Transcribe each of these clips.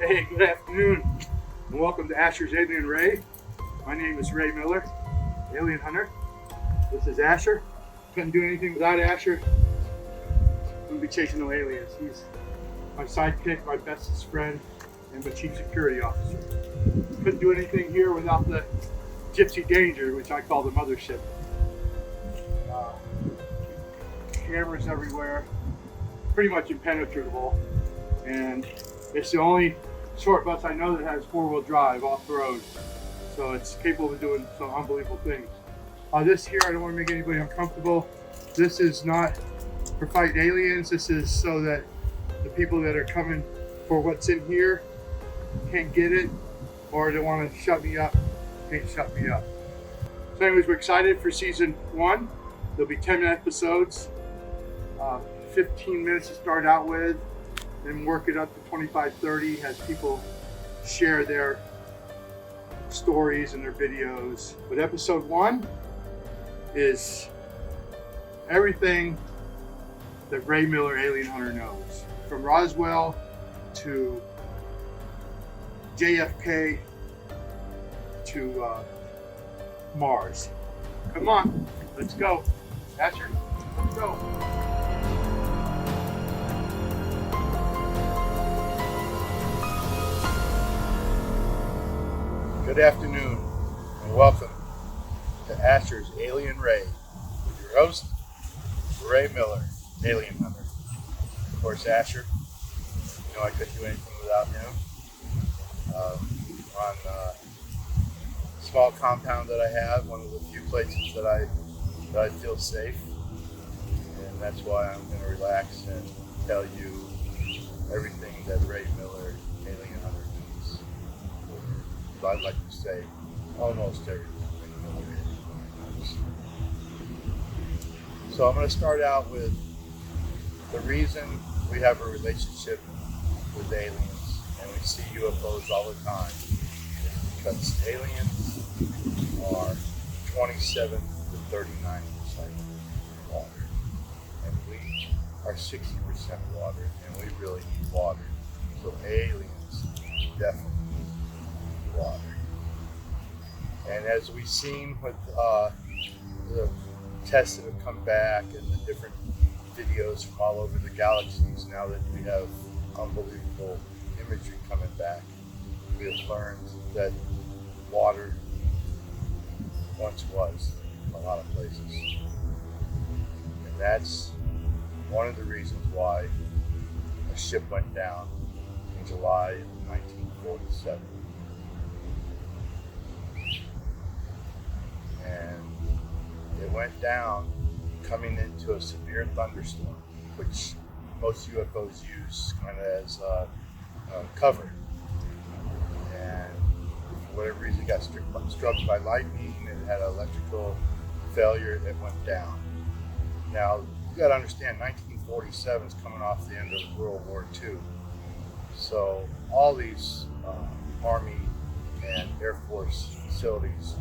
Hey, good afternoon, and welcome to Asher's Alien Ray. My name is Ray Miller, alien hunter. This is Asher. Couldn't do anything without Asher. Wouldn't be chasing no aliens. He's my sidekick, my bestest friend, and my chief security officer. Couldn't do anything here without the Gypsy Danger, which I call the mothership. Cameras everywhere, pretty much impenetrable, and it's the only short bus I know that has four-wheel drive off the road, so it's capable of doing some unbelievable things. This here, I don't want to make anybody uncomfortable. This is not for fighting aliens. This is so that the people that are coming for what's in here can't get it, or they want to shut me up, can't shut me up. So anyways, we're excited for season 1. There'll be 10 episodes, 15 minutes to start out with, then work it up to 25, 30 as people share their stories and their videos. But episode 1 is everything that Ray Miller, alien hunter, knows. From Roswell to JFK to Mars. Come on, let's go. Asher, let's go. Good afternoon, and welcome to Asher's Alien Ray with your host, Ray Miller, alien hunter. Of course, Asher, you know I couldn't do anything without him. On a small compound that I have, one of the few places that I feel safe, and that's why I'm going to relax and tell you everything that Ray Miller, alien hunter, knows. I'd like to say almost everything Ray Miller, alien hunter, knows. So I'm going to start out with the reason we have a relationship with aliens and we see UFOs all the time is because aliens are 27 to 39% water, and we are 60% water, and we really need water. So aliens definitely need water. And as we've seen with the tests that have come back and the different videos from all over the galaxies, now that we have unbelievable imagery coming back, we have learned that water once was in a lot of places. And that's one of the reasons why a ship went down in July of 1947. And it went down coming into a severe thunderstorm, which most UFOs use kind of as cover. And for whatever reason, it got struck by lightning, and it had an electrical failure that went down. Now, you got to understand, 1947 is coming off the end of World War II. So all these Army and Air Force facilities,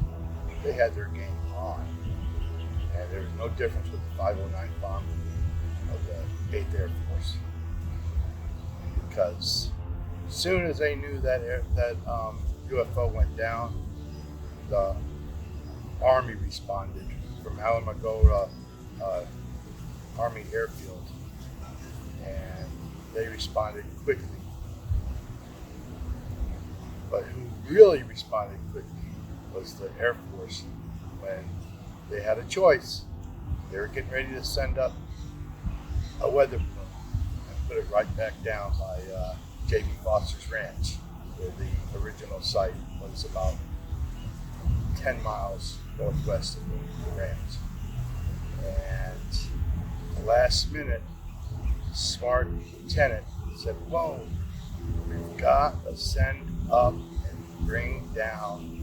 they had their game on. And there was no difference with the 509 bomb of the 8th Air Force. Because as soon as they knew that UFO went down, the Army responded from Alamogordo Army Airfield, and they responded quickly. But who really responded quickly was the Air Force when they had a choice. They were getting ready to send up a weather balloon and put it right back down by J.B. Foster's ranch, where the original site was about 10 miles northwest of the ranch. And the last minute, smart lieutenant said, "Whoa, we've got to send up and bring down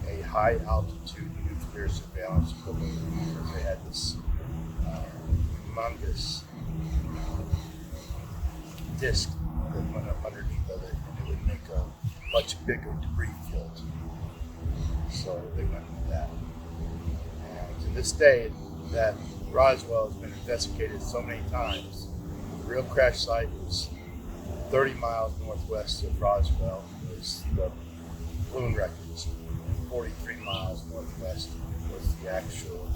a high altitude nuclear surveillance balloon," because they had this humongous disc that went up underneath of it, and it would make a much bigger debris field. So they went with that. And to this day, that Roswell has been investigated so many times. The real crash site was 30 miles northwest of Roswell was the balloon wreckage. 43 miles northwest was the actual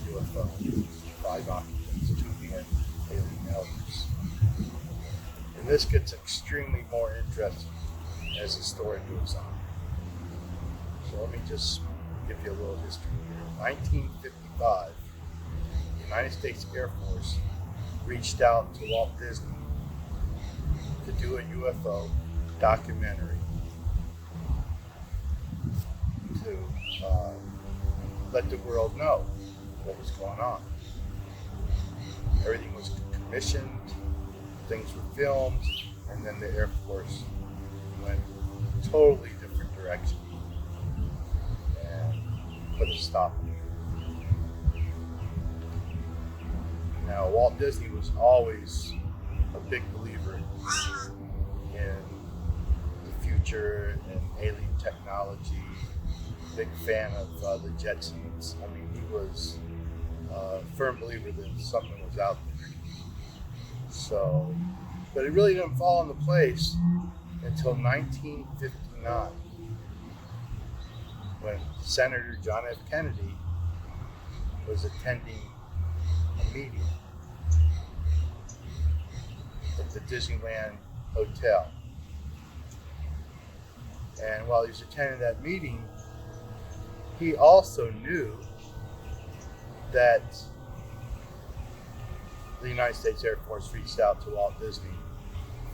UFO. 5 occupants, 2 being alien elders. And this gets extremely more interesting as the story moves on. So let me just give you a little history here. 1955, the United States Air Force reached out to Walt Disney to do a UFO documentary to let the world know what was going on. Everything was commissioned, things were filmed, and then the Air Force went a totally different direction and put a stop on it. Now, Walt Disney was always a big believer in the future and alien technology, big fan of the Jetsons. I mean, he was a firm believer that something was out there. So, but it really didn't fall into place until 1959, when Senator John F. Kennedy was attending a meeting at the Disneyland Hotel. And while he was attending that meeting, he also knew that the United States Air Force reached out to Walt Disney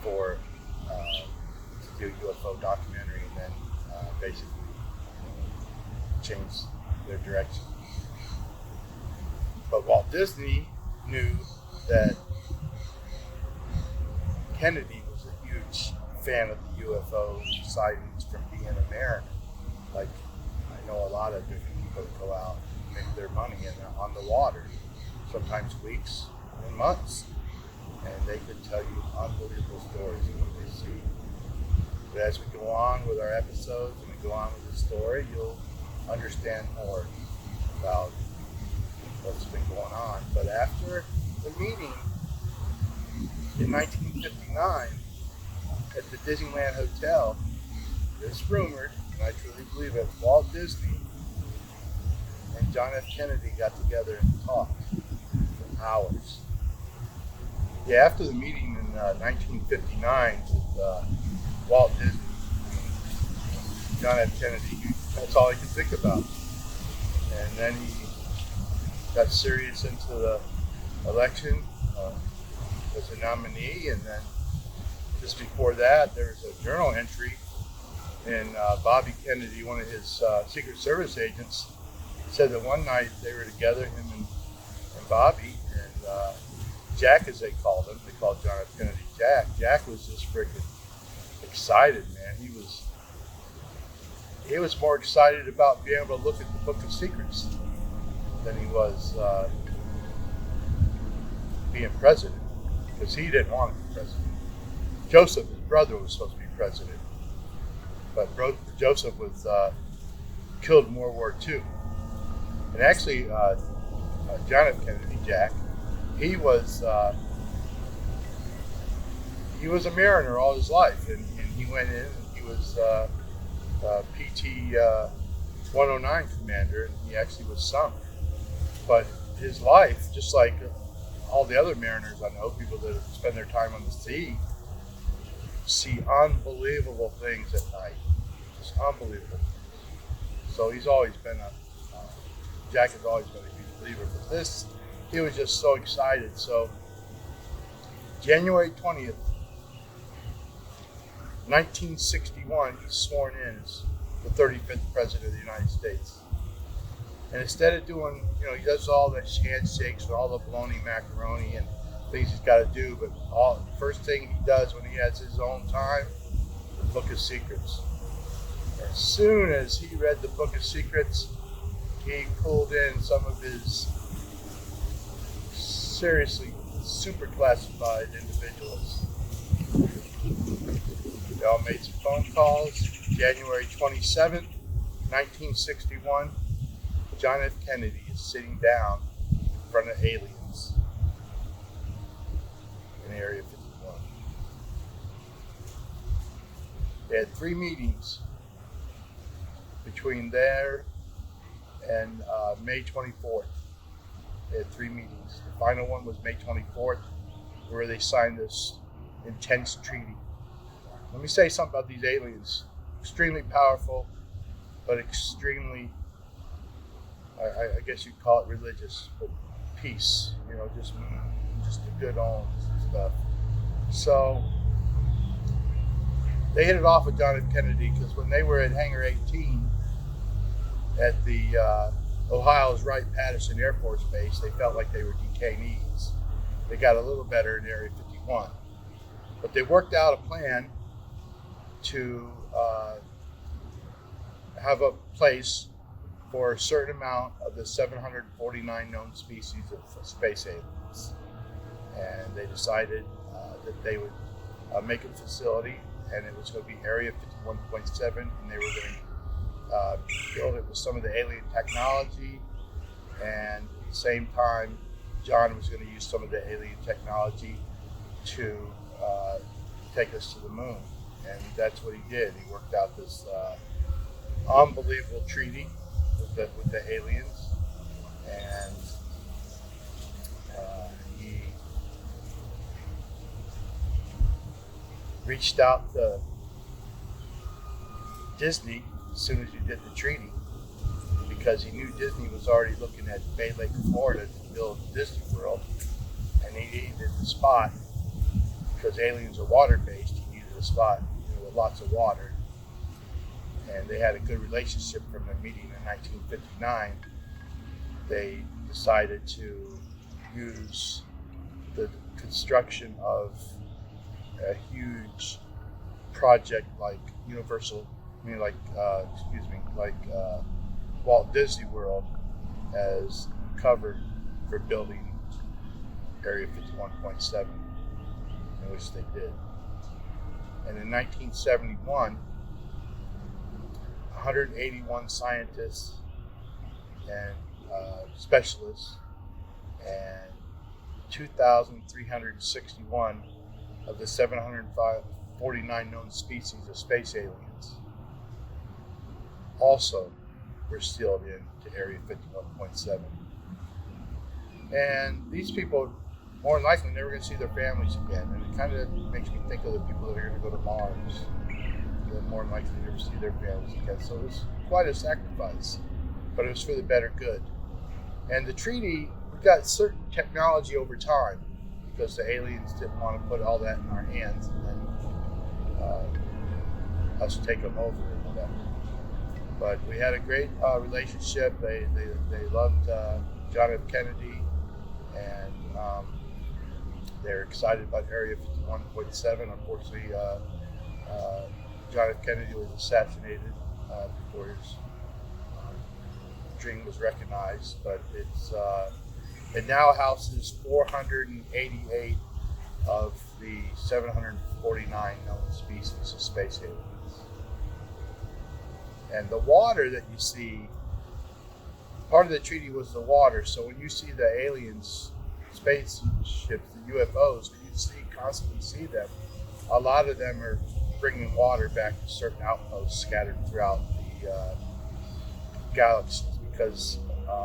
for to do a UFO documentary and then basically change their direction. But Walt Disney knew that Kennedy was a huge fan of the UFO sightings from being a mariner. Like, I know a lot of different people that go out and make their money on the water, sometimes weeks and months, and they could tell you unbelievable stories of what they see. But as we go on with our episodes and we go on with the story, you'll understand more about what's been going on. But after the meeting in 1959 at the Disneyland Hotel, it's rumored, and I truly believe it, Walt Disney and John F. Kennedy got together and talked for hours. Yeah, after the meeting in 1959 with Walt Disney and John F. Kennedy, that's all he could think about. And then he got serious into the election as a nominee, and then just before that, there was a journal entry in Bobby Kennedy, one of his Secret Service agents, said that one night they were together, him and Bobby, and Jack, as they called him, they called John F. Kennedy Jack. Jack was just freaking excited, man. He was more excited about being able to look at the Book of Secrets than he was being president, because he didn't want to be president. Joseph, his brother, was supposed to be president, but Joseph was killed in World War II. And actually, John F. Kennedy, Jack, he was a mariner all his life, and he went in and he was PT 109 commander, and he actually was sunk. But his life, just like all the other mariners I know, people that spend their time on the sea, see unbelievable things at night. Just unbelievable. So he's always been Jack has always been a huge believer. But this, he was just so excited. So January 20th, 1961, he's sworn in as the 35th President of the United States. And instead of doing, he does all the handshakes and all the bologna macaroni and things he's got to do, but first thing he does when he has his own time, the Book of Secrets. As soon as he read the Book of Secrets, he pulled in some of his seriously super classified individuals. They all made some phone calls. January 27th, 1961, John F. Kennedy is sitting down in front of aliens in Area 51. They had 3 meetings between there and May 24th. They had 3 meetings. The final one was May 24th, where they signed this intense treaty. Let me say something about these aliens. Extremely powerful, but extremely, I guess you'd call it religious, but peace, just the good old stuff. So they hit it off with John F. Kennedy, because when they were at Hangar 18 at the Ohio's Wright-Patterson Air Force Base, they felt like they were detainees. They got a little better in Area 51. But they worked out a plan to have a place for a certain amount of the 749 known species of space aliens. And they decided that they would make a facility, and it was going to be Area 51.7, and they were going to build it with some of the alien technology, and at the same time, John was going to use some of the alien technology to take us to the moon. And that's what he did. He worked out this unbelievable treaty with the aliens, and he reached out to Disney as soon as you did the treaty, because he knew Disney was already looking at Bay Lake, Florida to build Disney World, and he needed the spot because aliens are water-based. He needed a spot with lots of water, and they had a good relationship from their meeting in 1959. They decided to use the construction of a huge project like Walt Disney World as cover for building Area 51.7, in which they did. And in 1971, 181 scientists and specialists and 2,361 of the 749 known species of space aliens also were sealed into Area 51.7. And these people, more than likely, never going to see their families again. And it kind of makes me think of the people that are going to go to Mars. They're more than likely never see their families again. So it was quite a sacrifice, but it was for the better good. And the treaty, we got certain technology over time, because the aliens didn't want to put all that in our hands and then us take them over and whatever. But we had a great relationship. They loved John F. Kennedy, and they're excited about Area 51.7. Unfortunately, John F. Kennedy was assassinated before his dream was recognized. But it now houses 488 of the 749 known species of space aliens. And the water that you see, part of the treaty was the water. So when you see the aliens, spaceships, the UFOs, constantly see them, a lot of them are bringing water back to certain outposts scattered throughout the galaxies, because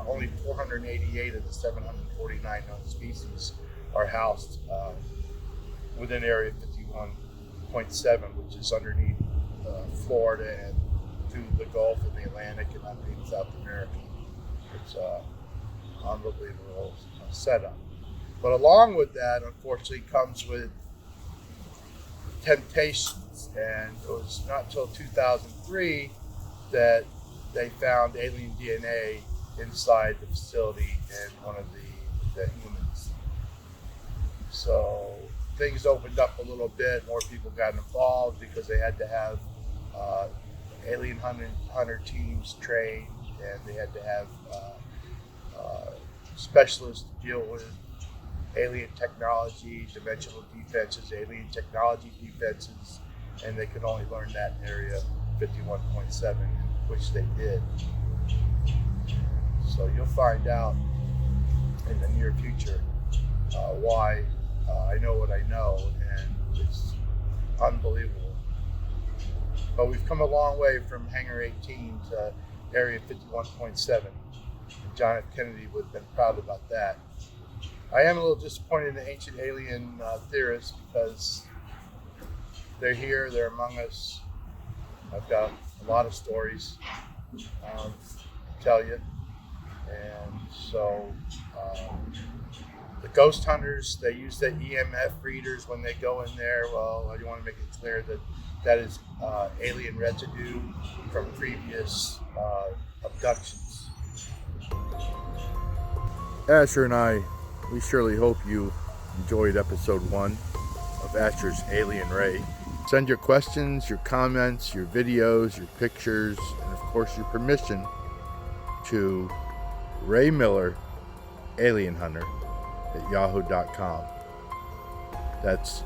only 488 of the 749 known species are housed within Area 51.7, which is underneath Florida and through the Gulf and the Atlantic and underneath South America. It's an unbelievable setup. But along with that, unfortunately, comes with temptations. And it was not until 2003 that they found alien DNA inside the facility in one of the humans. So things opened up a little bit. More people got involved because they had to have alien hunter teams trained, and they had to have specialists to deal with alien technology, dimensional defenses, alien technology defenses, and they could only learn that in Area 51.7, which they did. So you'll find out in the near future why I know what I know, and it's unbelievable But we've come a long way from Hangar 18 to Area 51.7. John F. Kennedy would have been proud about that. I am a little disappointed in the ancient alien theorists because they're here, they're among us. I've got a lot of stories to tell you. And so the ghost hunters, they use the EMF readers when they go in there. Well, I want to make it clear that that is alien residue from previous abductions. Asher and I, we surely hope you enjoyed episode 1 of Asher's Alien Ray. Send your questions, your comments, your videos, your pictures, and of course your permission to Ray Miller, Alien Hunter, at yahoo.com. That's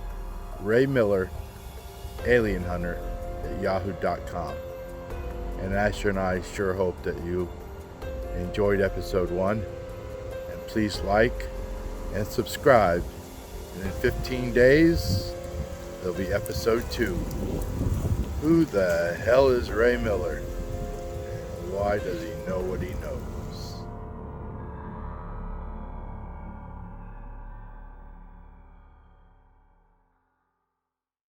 Ray Miller, Alien Hunter, at yahoo.com. And Asher and I sure hope that you enjoyed episode 1. And please like and subscribe. And in 15 days, there'll be episode 2. Who the hell is Ray Miller? And why does he know what he knows?